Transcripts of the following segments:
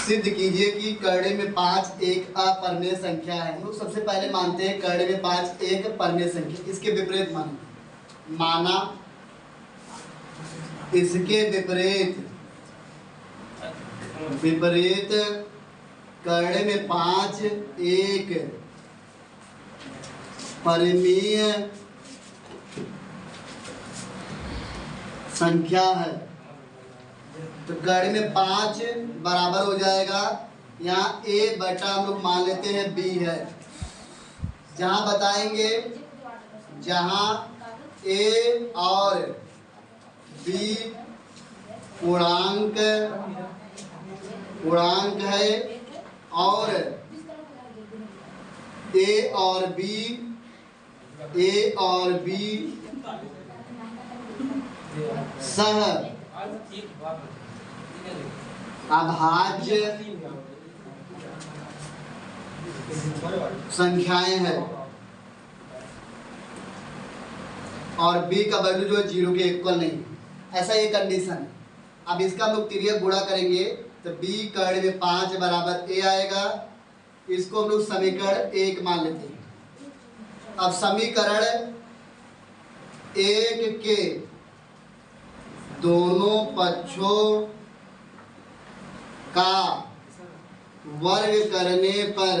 सिद्ध कीजिए कि करड़े में 5 एक अपरिमेय संख्या है। हम लोग सबसे पहले मानते हैं करड़े में 5 एक परिमेय संख्या। इसके विपरीत माना इसके विपरीत करड़े में 5 एक परिमेय संख्या है। तो करड़े में 5 बराबर हो जाएगा, यहाँ a बटा हम लोग मान लेते हैं b है। जहाँ बताएंगे जहाँ a और b पूर्णांक है और a और b सह अभाज्य संख्याएं हैं और b का वैल्यू जो है 0 के इक्वल नहीं, ऐसा ये कंडीशन। अब इसका हम लोग तिर्यक गुणा करेंगे तो b करड़े में 5 बराबर a आएगा। इसको हम लोग समीकरण 1 मान लेते हैं। अब समीकरण 1 के दोनों पक्षों का वर्ग करने पर,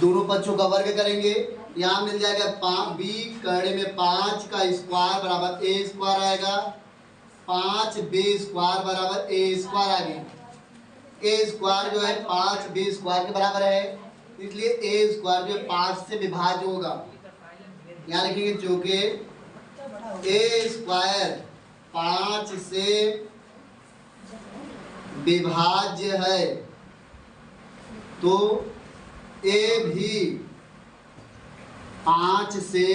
दोनों पक्षों का वर्ग करेंगे, यहाँ मिल जाएगा b करड़े में 5 का स्क्वायर बराबर a स्क्वायर आएगा, 5b स्क्वायर बराबर a स्क्वायर आ गया। a स्क्वायर जो है 5b स्क्वायर के बराबर है, इसलिए a स्क्वायर जो है 5 से विभाज्य होगा। यहाँ लिखेंगे चूंकि a स्क्वायर 5 से विभाज्य है तो a भी 5 से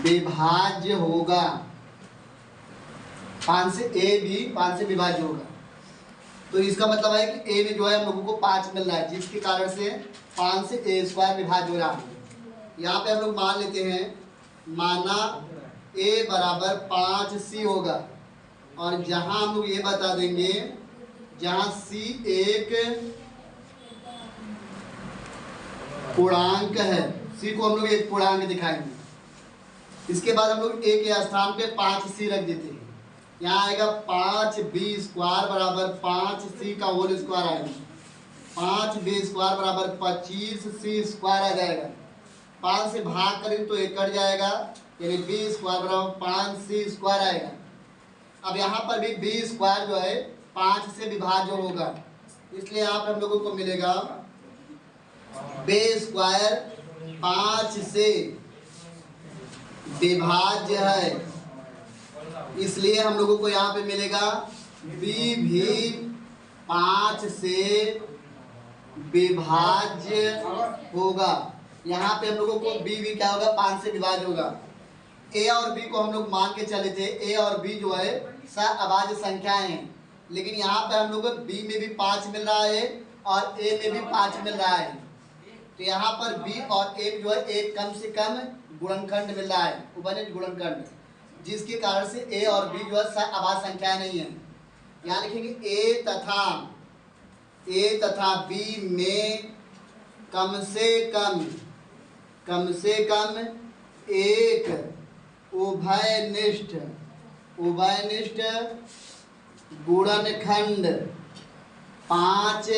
विभाज्य होगा। 5 से a भी 5 से विभाज्य होगा। तो इसका मतलब है कि a में जो है हम लोगों को 5 मिल रहा है, जिसके कारण से 5 से a स्क्वायर विभाज्य हो रहा है। यहाँ पे हम लोग मान लेते हैं, माना a बराबर 5c होगा और जहां हम लोग ये बता देंगे जहां c एक पूर्णांक है, c को हम लोग एक पूर्णांक दिखाएंगे। इसके बाद हम लोग a के स्थान पे 5c रख देते हैं। यहाँ आएगा 5b स्क्वायर बराबर 5c का होल स्क्वायर आएगा, 5b स्क्वायर बराबर 25c स्क्वायर आ जाएगा। 5 से भाग करें तो 1 कट जाएगा, यानी b स्क्वायर बराबर 5c स्क्वायर आएगा। अब यहाँ पर भी b स्क्वायर जो है 5 से विभाज्य होगा, इसलिए यहाँ पर हम लोगों को मिलेगा b स्क्वायर 5 से विभाज्य है, इसलिए हम लोगों को यहाँ पे मिलेगा b भी 5 से विभाज्य होगा। यहाँ पे हम लोगों को b भी क्या होगा, 5 से विभाज्य होगा। a और b को हम लोग मान के चले थे, a और b जो है सअभाज्य संख्याएं हैं, लेकिन यहाँ पे हम लोग को b में भी 5 मिल रहा है और a में भी 5 मिल रहा है। तो यहाँ पर b और a जो है एक कम से कम गुणनखंड मिल रहा है, उभयनिष्ठ गुणनखंड, जिसके कारण से a और b जो है सअभाज्य संख्याएं नहीं है। यहाँ लिखेंगे a तथा b में कम से कम एक उभयनिष्ठ गुणनखंड 5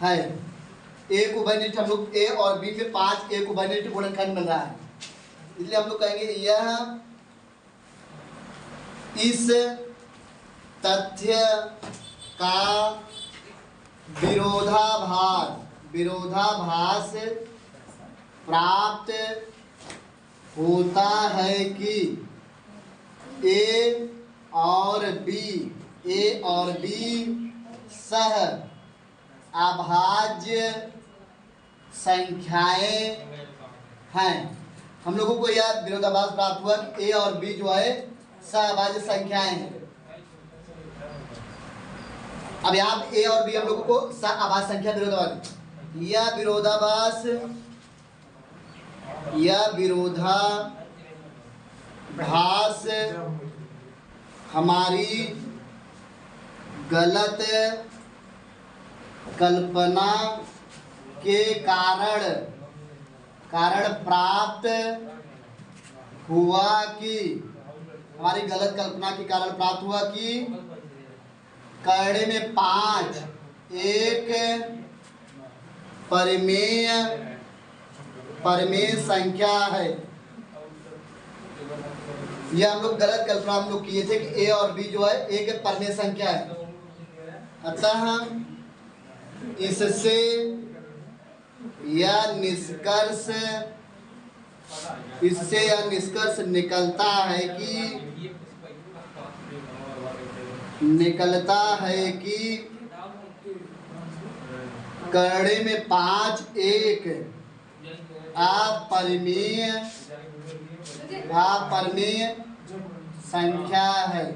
है। एक उभयनिष्ठ हम लोग a और b में 5 एक उभयनिष्ठ गुणनखंड मिल रहा है, इसलिए हम लोग कहेंगे यह इस तथ्य का विरोधाभास प्राप्त होता है कि a और b सह अभाज्य संख्याएं हैं। हम लोगों को यह विरोधाभास प्राप्त हुआ कि a और b जो है सहअभाज्य संख्याएं हैं। अब यहाँ a और b हम लोगों को सहअभाज्य संख्या विरोधाभास, यह विरोधाभास हमारी गलत कल्पना के कारण प्राप्त हुआ कि हमारी गलत कल्पना के कारण प्राप्त हुआ कि करड़े में 5 एक परिमेय संख्या है। यह हम लोग गलत कल्पना हम लोग किए थे कि ए और बी जो है एक परिमेय संख्या है। अतः इससे यह निष्कर्ष निकलता है कि करड़े में 5 एक अपरिमेय संख्या है।